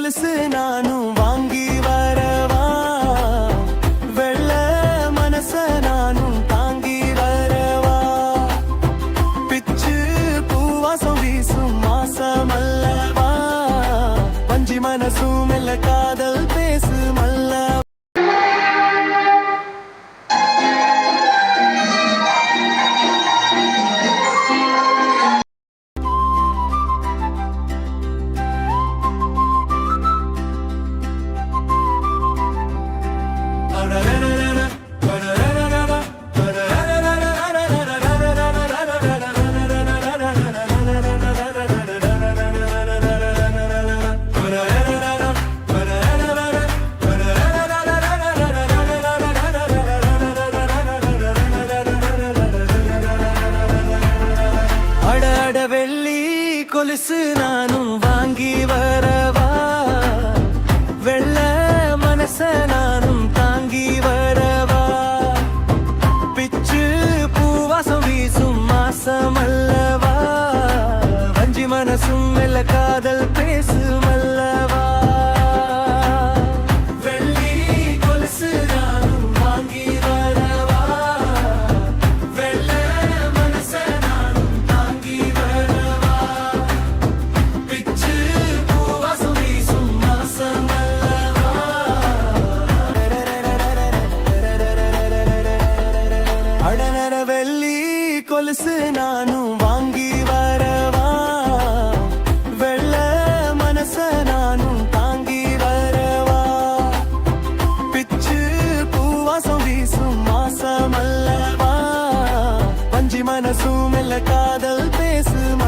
கொலுசு நானும் வாங்கி வரவா, வெள்ள மனச நானும் தாங்கி வரவா, பிச்சு பூவாசம் வீசும் மாசமல்லவா, வஞ்சி மனசும் மெல்ல காதல் பேசும் அல்லவா. வெள்ளி கொலுசு நானும் வாங்கி வரவா, வெள்ள மனச நானும் தாங்கி வரவா, பிச்சு பூவாசம் வீசும் மாசமல்லவா, வஞ்சி மனசும் மெல்ல காதல் பேசும் அல்லவா. வெள்ளி கொலுசு நானும் வாங்கி வரவா, வெள்ள மனச நானும் தாங்கி வரவா, பிச்சு பூவாசம் வீசும் மாசமல்லவா, வஞ்சி மனசும் மெல்ல காதல் பேசும்